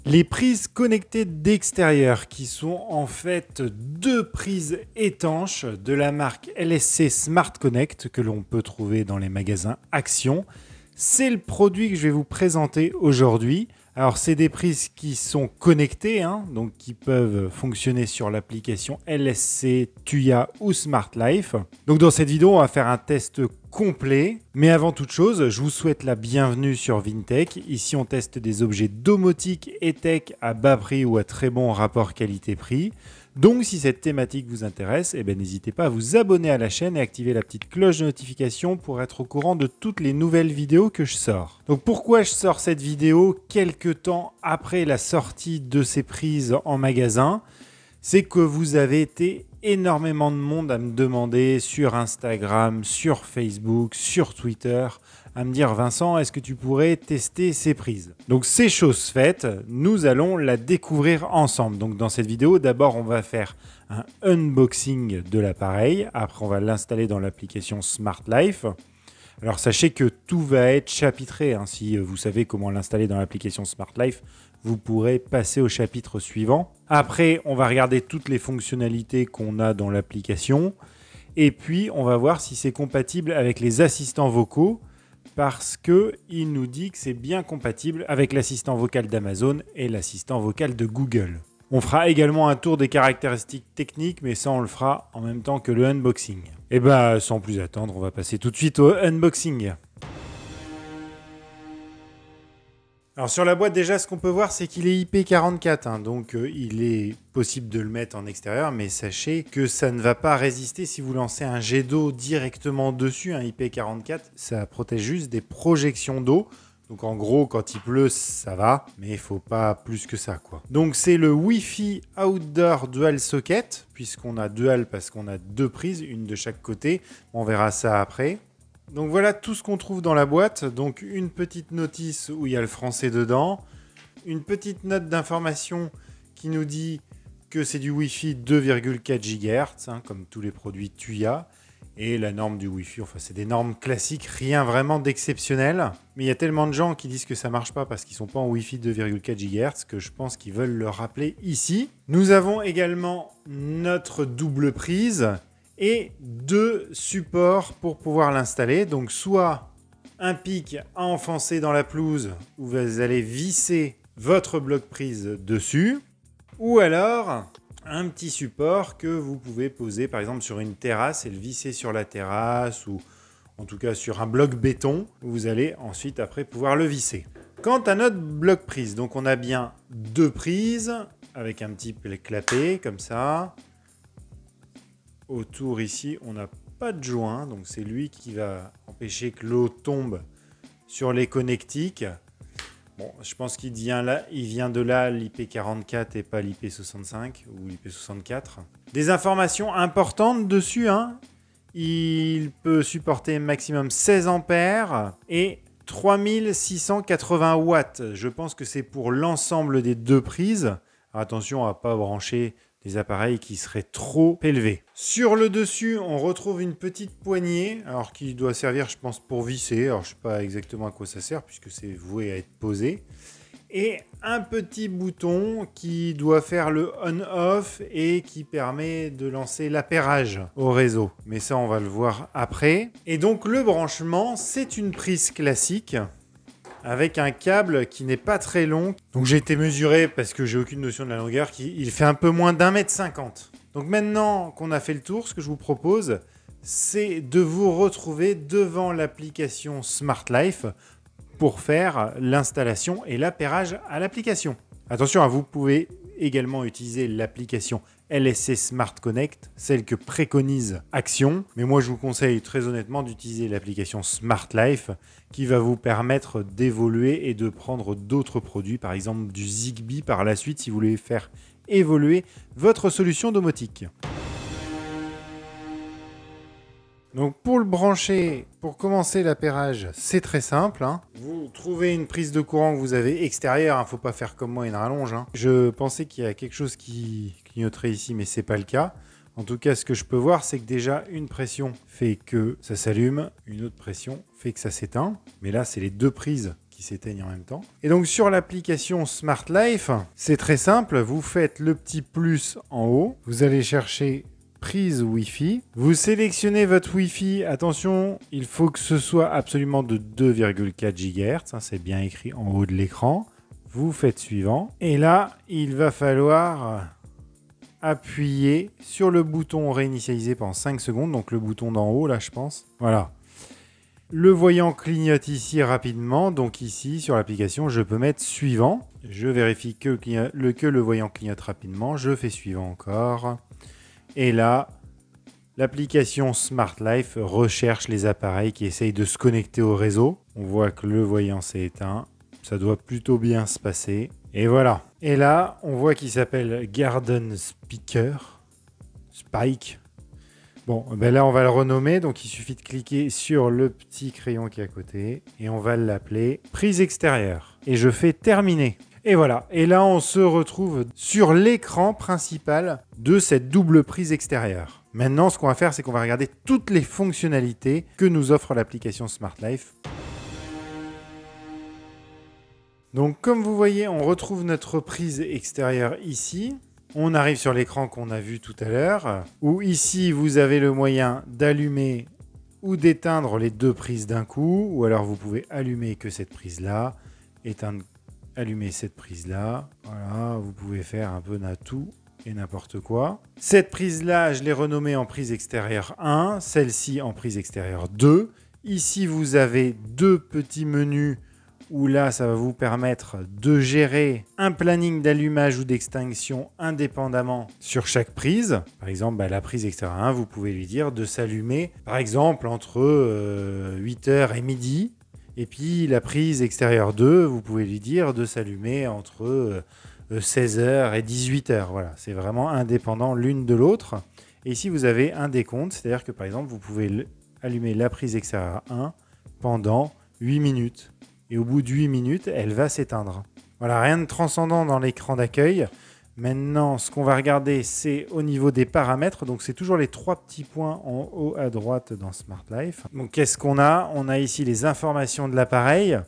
Les prises connectées d'extérieur qui sont en fait deux prises étanches de la marque LSC Smart Connect que l'on peut trouver dans les magasins Action. C'est le produit que je vais vous présenter aujourd'hui. Alors c'est des prises qui sont connectées, donc qui peuvent fonctionner sur l'application LSC, Tuya ou Smart Life. Donc dans cette vidéo, on va faire un test complet. Mais avant toute chose, je vous souhaite la bienvenue sur Vintech. Ici, on teste des objets domotique et tech à bas prix ou à très bon rapport qualité-prix. Donc si cette thématique vous intéresse, n'hésitez pas à vous abonner à la chaîne et activer la petite cloche de notification pour être au courant de toutes les nouvelles vidéos que je sors. Donc pourquoi je sors cette vidéo quelques temps après la sortie de ces prises en magasin? C'est que vous avez été énormément de monde à me demander sur Instagram, sur Facebook, sur Twitter, à me dire « Vincent, est-ce que tu pourrais tester ces prises ?» Donc c'est chose faite, nous allons la découvrir ensemble. Donc dans cette vidéo, d'abord on va faire un unboxing de l'appareil, après on va l'installer dans l'application Smart Life. Alors sachez que tout va être chapitré, si vous savez comment l'installer dans l'application Smart Life, vous pourrez passer au chapitre suivant. Après, on va regarder toutes les fonctionnalités qu'on a dans l'application. Et puis, on va voir si c'est compatible avec les assistants vocaux parce qu'il nous dit que c'est bien compatible avec l'assistant vocal d'Amazon et l'assistant vocal de Google. On fera également un tour des caractéristiques techniques, mais ça, on le fera en même temps que le unboxing. Et sans plus attendre, on va passer tout de suite au unboxing. Alors sur la boîte déjà ce qu'on peut voir c'est qu'il est IP44 donc il est possible de le mettre en extérieur mais sachez que ça ne va pas résister si vous lancez un jet d'eau directement dessus. IP44 ça protège juste des projections d'eau, donc en gros quand il pleut ça va mais il faut pas plus que ça quoi. Donc c'est le Wi-Fi Outdoor Dual Socket puisqu'on a dual parce qu'on a deux prises, une de chaque côté, on verra ça après. Donc voilà tout ce qu'on trouve dans la boîte. Donc une petite notice où il y a le français dedans. Une petite note d'information qui nous dit que c'est du Wi-Fi 2,4 GHz, comme tous les produits Tuya. Et la norme du Wi-Fi, enfin c'est des normes classiques, rien vraiment d'exceptionnel. Mais il y a tellement de gens qui disent que ça ne marche pas parce qu'ils ne sont pas en Wi-Fi 2,4 GHz que je pense qu'ils veulent le rappeler ici. Nous avons également notre double prise et deux supports pour pouvoir l'installer. Donc soit un pic à enfoncer dans la pelouse où vous allez visser votre bloc prise dessus, ou alors un petit support que vous pouvez poser par exemple sur une terrasse et le visser sur la terrasse ou en tout cas sur un bloc béton où vous allez ensuite après pouvoir le visser. Quant à notre bloc prise, donc on a bien deux prises avec un petit clapet comme ça. Autour ici, on n'a pas de joint, donc c'est lui qui va empêcher que l'eau tombe sur les connectiques. Bon, je pense qu'il vient de là l'IP44 et pas l'IP65 ou l'IP64. Des informations importantes dessus, il peut supporter maximum 16 ampères et 3680 watts. Je pense que c'est pour l'ensemble des deux prises. Alors attention à ne pas brancher des appareils qui seraient trop élevés. Sur le dessus, on retrouve une petite poignée, alors qui doit servir, je pense, pour visser. Alors, je ne sais pas exactement à quoi ça sert, puisque c'est voué à être posé. Et un petit bouton qui doit faire le on-off et qui permet de lancer l'appairage au réseau. Mais ça, on va le voir après. Et donc, le branchement, c'est une prise classique avec un câble qui n'est pas très long. Donc j'ai été mesuré parce que j'ai aucune notion de la longueur, il fait un peu moins d'1,50 m. Donc maintenant qu'on a fait le tour, ce que je vous propose, c'est de vous retrouver devant l'application Smart Life pour faire l'installation et l'appairage à l'application. Attention, vous pouvez également utiliser l'application LSC Smart Connect, celle que préconise Action. Mais moi, je vous conseille très honnêtement d'utiliser l'application Smart Life qui va vous permettre d'évoluer et de prendre d'autres produits, par exemple du Zigbee par la suite si vous voulez faire évoluer votre solution domotique. Donc pour le brancher, pour commencer l'appairage, c'est très simple. Vous trouvez une prise de courant que vous avez extérieure, il ne faut pas faire comme moi une rallonge. Je pensais qu'il y a quelque chose qui clignoterait ici, mais ce n'est pas le cas. En tout cas, ce que je peux voir, c'est que déjà une pression fait que ça s'allume, une autre pression fait que ça s'éteint. Mais là, c'est les deux prises qui s'éteignent en même temps. Et donc sur l'application Smart Life, c'est très simple. Vous faites le petit plus en haut. Vous allez chercher prise Wi-Fi. Vous sélectionnez votre Wi-Fi. Attention, il faut que ce soit absolument de 2,4 GHz. C'est bien écrit en haut de l'écran. Vous faites suivant. Et là, il va falloir appuyer sur le bouton réinitialiser pendant 5 secondes. Donc le bouton d'en haut, là, je pense. Voilà. Le voyant clignote ici rapidement. Donc ici, sur l'application, je peux mettre suivant. Je vérifie que le voyant clignote rapidement. Je fais suivant encore. Et là, l'application Smart Life recherche les appareils qui essayent de se connecter au réseau. On voit que le voyant s'est éteint. Ça doit plutôt bien se passer. Et voilà. Et là, on voit qu'il s'appelle Garden Speaker. Spike. Bon, ben là, on va le renommer. Donc, il suffit de cliquer sur le petit crayon qui est à côté. Et on va l'appeler prise extérieure. Et je fais terminer. Et voilà. Et là, on se retrouve sur l'écran principal de cette double prise extérieure. Maintenant, ce qu'on va faire, c'est qu'on va regarder toutes les fonctionnalités que nous offre l'application Smart Life. Donc, comme vous voyez, on retrouve notre prise extérieure ici. On arrive sur l'écran qu'on a vu tout à l'heure, où ici, vous avez le moyen d'allumer ou d'éteindre les deux prises d'un coup, ou alors vous pouvez allumer que cette prise-là, allumer cette prise-là. Voilà, vous pouvez faire un peu tout et n'importe quoi. Cette prise-là, je l'ai renommée en prise extérieure 1, celle-ci en prise extérieure 2. Ici, vous avez deux petits menus où là, ça va vous permettre de gérer un planning d'allumage ou d'extinction indépendamment sur chaque prise. Par exemple, la prise extérieure 1, vous pouvez lui dire de s'allumer, par exemple, entre 8h et midi. Et puis, la prise extérieure 2, vous pouvez lui dire de s'allumer entre 16h et 18h. Voilà, c'est vraiment indépendant l'une de l'autre. Et ici, vous avez un décompte, c'est-à-dire que, par exemple, vous pouvez allumer la prise extérieure 1 pendant 8 minutes. Et au bout de 8 minutes, elle va s'éteindre. Voilà, rien de transcendant dans l'écran d'accueil. Maintenant, ce qu'on va regarder, c'est au niveau des paramètres. Donc, c'est toujours les trois petits points en haut à droite dans Smart Life. Donc, qu'est-ce qu'on a? On a ici les informations de l'appareil.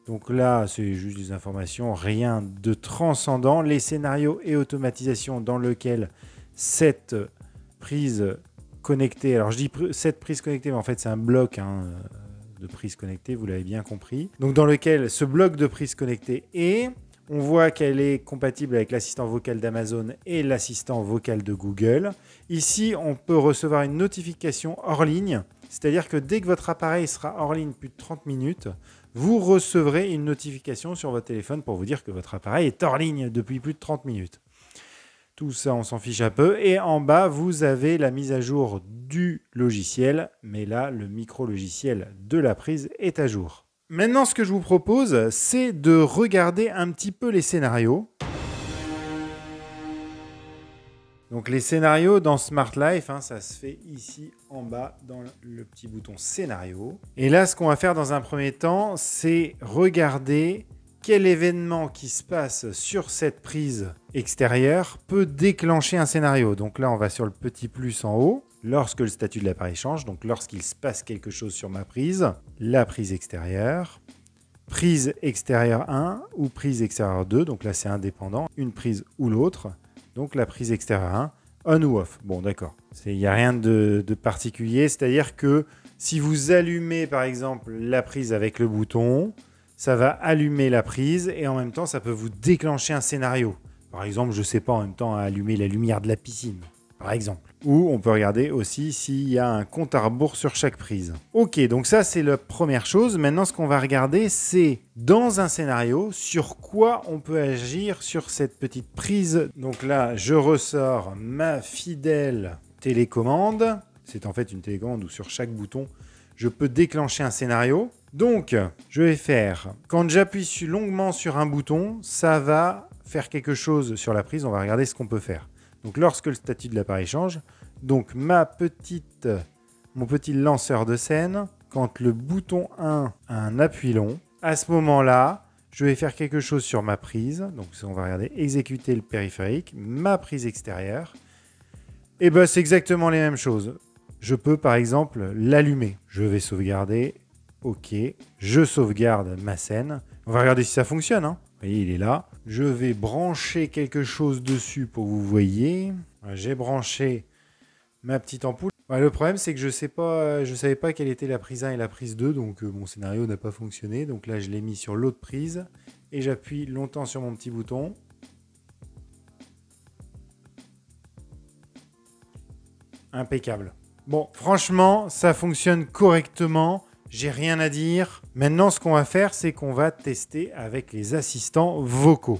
Donc là, c'est juste des informations, rien de transcendant. Les scénarios et automatisations dans lesquels cette prise connectée... Alors, je dis cette prise connectée, mais en fait, c'est un bloc, de prise connectée, vous l'avez bien compris. Donc dans lequel ce bloc de prise connectée est, on voit qu'elle est compatible avec l'assistant vocal d'Amazon et l'assistant vocal de Google. Ici, on peut recevoir une notification hors ligne, c'est-à-dire que dès que votre appareil sera hors ligne plus de 30 minutes, vous recevrez une notification sur votre téléphone pour vous dire que votre appareil est hors ligne depuis plus de 30 minutes. Tout ça, on s'en fiche un peu. Et en bas, vous avez la mise à jour du logiciel. Mais là, le micro-logiciel de la prise est à jour. Maintenant, ce que je vous propose, c'est de regarder un petit peu les scénarios. Donc, les scénarios dans Smart Life, ça se fait ici en bas dans le petit bouton scénario. Et là, ce qu'on va faire dans un premier temps, c'est regarder quel événement qui se passe sur cette prise extérieure peut déclencher un scénario. Donc là, on va sur le petit plus en haut. Lorsque le statut de l'appareil change, donc lorsqu'il se passe quelque chose sur ma prise, la prise extérieure 1 ou prise extérieure 2. Donc là, c'est indépendant, une prise ou l'autre. Donc la prise extérieure 1, on ou off. Bon, d'accord. Il n'y a rien de particulier. C'est-à-dire que si vous allumez, par exemple, la prise avec le bouton, ça va allumer la prise et en même temps, ça peut vous déclencher un scénario. Par exemple, je ne sais pas, en même temps, à allumer la lumière de la piscine, par exemple. Ou on peut regarder aussi s'il y a un compte à rebours sur chaque prise. Ok, donc ça, c'est la première chose. Maintenant, ce qu'on va regarder, c'est dans un scénario, sur quoi on peut agir sur cette petite prise. Donc là, je ressors ma fidèle télécommande. C'est en fait une télécommande où sur chaque bouton, je peux déclencher un scénario. Donc, je vais faire, quand j'appuie longuement sur un bouton, ça va faire quelque chose sur la prise. On va regarder ce qu'on peut faire. Donc, lorsque le statut de l'appareil change, donc mon petit lanceur de scène, quand le bouton 1 a un appui long, à ce moment-là, je vais faire quelque chose sur ma prise. Donc, on va regarder exécuter le périphérique, ma prise extérieure. Et bien, c'est exactement les mêmes choses. Je peux, par exemple, l'allumer. Je vais sauvegarder. OK, je sauvegarde ma scène. On va regarder si ça fonctionne. Hein. Vous voyez, il est là. Je vais brancher quelque chose dessus pour que vous voyez. Voilà, j'ai branché ma petite ampoule. Voilà, le problème, c'est que je ne savais pas quelle était la prise 1 et la prise 2, donc mon scénario n'a pas fonctionné. Donc là, je l'ai mis sur l'autre prise et j'appuie longtemps sur mon petit bouton. Impeccable. Bon, franchement, ça fonctionne correctement. J'ai rien à dire. Maintenant, ce qu'on va faire, c'est qu'on va tester avec les assistants vocaux.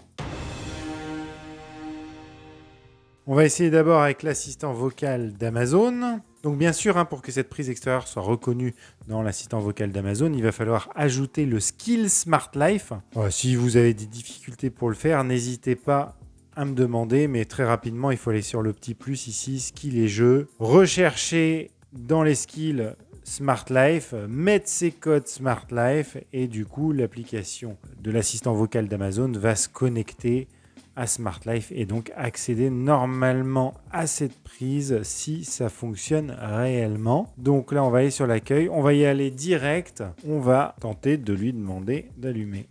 On va essayer d'abord avec l'assistant vocal d'Amazon. Donc bien sûr, hein, pour que cette prise extérieure soit reconnue dans l'assistant vocal d'Amazon, il va falloir ajouter le skill Smart Life. Si vous avez des difficultés pour le faire, n'hésitez pas à me demander, mais très rapidement, il faut aller sur le petit plus ici, skill et jeux, rechercher dans les skills Smart Life, mettre ses codes Smart Life et du coup, l'application de l'assistant vocal d'Amazon va se connecter à Smart Life et donc accéder normalement à cette prise si ça fonctionne réellement. Donc là, on va aller sur l'accueil, on va y aller direct, on va tenter de lui demander d'allumer.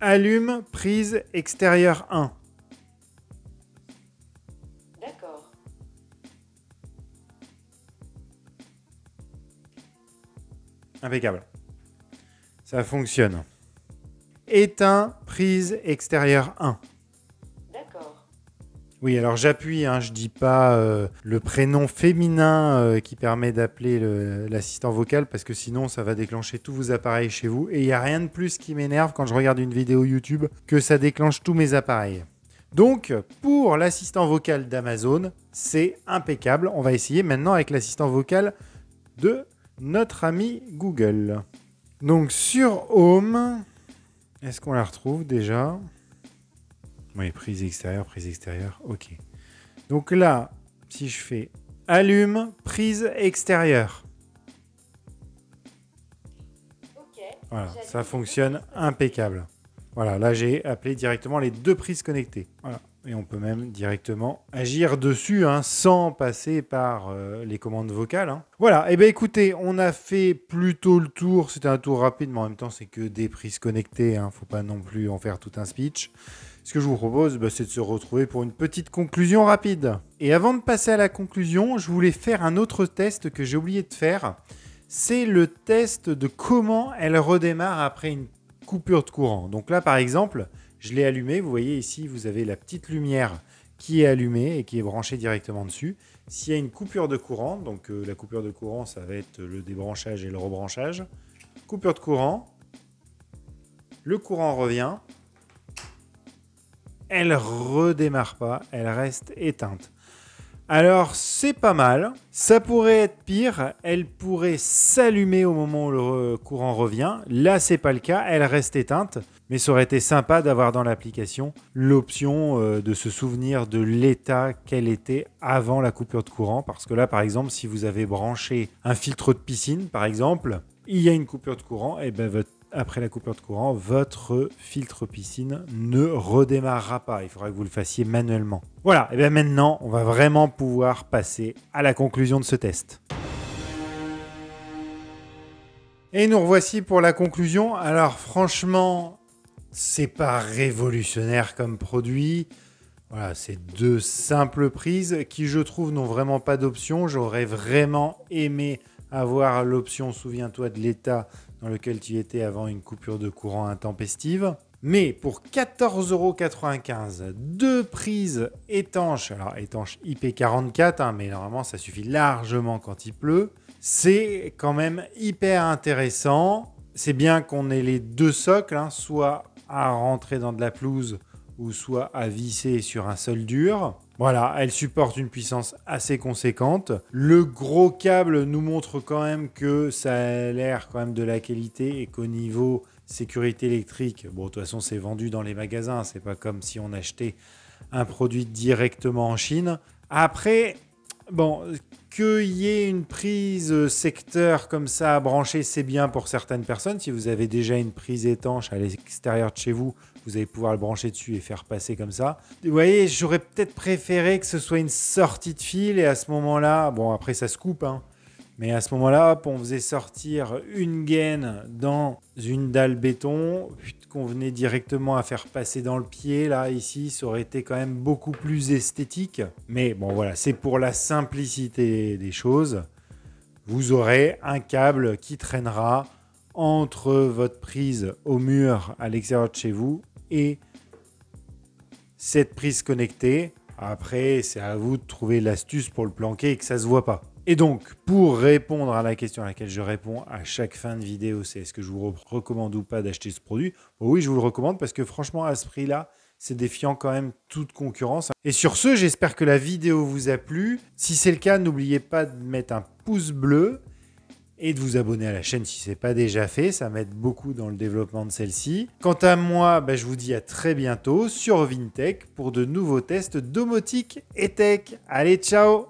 Allume prise extérieure 1. D'accord. Impeccable. Ça fonctionne. Éteins prise extérieure 1. Oui, alors j'appuie, hein, je dis pas le prénom féminin qui permet d'appeler l'assistant vocal parce que sinon ça va déclencher tous vos appareils chez vous. Et il n'y a rien de plus qui m'énerve quand je regarde une vidéo YouTube que ça déclenche tous mes appareils. Donc, pour l'assistant vocal d'Amazon, c'est impeccable. On va essayer maintenant avec l'assistant vocal de notre ami Google. Donc sur Home, est-ce qu'on la retrouve déjà ? Oui, prise extérieure, ok. Donc là, si je fais allume, prise extérieure. Ok. Voilà, ça fonctionne impeccable. Voilà, là j'ai appelé directement les deux prises connectées. Voilà. Et on peut même directement agir dessus hein, sans passer par les commandes vocales. Hein. Voilà, et bien écoutez, on a fait plutôt le tour. C'était un tour rapide, mais en même temps, c'est que des prises connectées. Hein. Faut pas non plus en faire tout un speech. Ce que je vous propose, c'est de se retrouver pour une petite conclusion rapide. Et avant de passer à la conclusion, je voulais faire un autre test que j'ai oublié de faire. C'est le test de comment elle redémarre après une coupure de courant. Donc là, par exemple, je l'ai allumé. Vous voyez ici, vous avez la petite lumière qui est allumée et qui est branchée directement dessus. S'il y a une coupure de courant, donc la coupure de courant, ça va être le débranchage et le rebranchage. Coupure de courant. Le courant revient. Elle redémarre pas, elle reste éteinte. Alors c'est pas mal, ça pourrait être pire, elle pourrait s'allumer au moment où le courant revient. Là c'est pas le cas, elle reste éteinte, mais ça aurait été sympa d'avoir dans l'application l'option de se souvenir de l'état qu'elle était avant la coupure de courant. Parce que là par exemple, si vous avez branché un filtre de piscine par exemple, il y a une coupure de courant, et après la coupure de courant, votre filtre piscine ne redémarrera pas. Il faudra que vous le fassiez manuellement. Voilà, et bien maintenant, on va vraiment pouvoir passer à la conclusion de ce test. Et nous revoici pour la conclusion. Alors franchement, c'est pas révolutionnaire comme produit. Voilà, c'est deux simples prises qui, je trouve, n'ont vraiment pas d'option. J'aurais vraiment aimé avoir l'option « Souviens-toi de l'état » dans lequel tu étais avant une coupure de courant intempestive. Mais pour 14,95 €, deux prises étanches, alors étanches IP44, hein, mais normalement ça suffit largement quand il pleut, c'est quand même hyper intéressant. C'est bien qu'on ait les deux socles, hein, soit à rentrer dans de la pelouse ou soit à visser sur un sol dur. Voilà, elle supporte une puissance assez conséquente. Le gros câble nous montre quand même que ça a l'air quand même de la qualité et qu'au niveau sécurité électrique, bon de toute façon c'est vendu dans les magasins, c'est pas comme si on achetait un produit directement en Chine. Après, bon, qu'il y ait une prise secteur comme ça à brancher, c'est bien pour certaines personnes. Si vous avez déjà une prise étanche à l'extérieur de chez vous, vous allez pouvoir le brancher dessus et faire passer comme ça. Vous voyez, j'aurais peut-être préféré que ce soit une sortie de fil et à ce moment-là, bon après ça se coupe, hein, Mais à ce moment-là, hop, on faisait sortir une gaine dans une dalle béton qu'on venait directement à faire passer dans le pied. Là, ici, ça aurait été quand même beaucoup plus esthétique. Mais bon, voilà, c'est pour la simplicité des choses. Vous aurez un câble qui traînera entre votre prise au mur à l'extérieur de chez vous et cette prise connectée. Après, c'est à vous de trouver l'astuce pour le planquer et que ça ne se voit pas. Et donc, pour répondre à la question à laquelle je réponds à chaque fin de vidéo, c'est est-ce que je vous recommande ou pas d'acheter ce produit? Bon, oui, je vous le recommande parce que franchement, à ce prix-là, c'est défiant quand même toute concurrence. Et sur ce, j'espère que la vidéo vous a plu. Si c'est le cas, n'oubliez pas de mettre un pouce bleu et de vous abonner à la chaîne si ce n'est pas déjà fait. Ça m'aide beaucoup dans le développement de celle-ci. Quant à moi, je vous dis à très bientôt sur Vintech pour de nouveaux tests domotique et tech. Allez, ciao!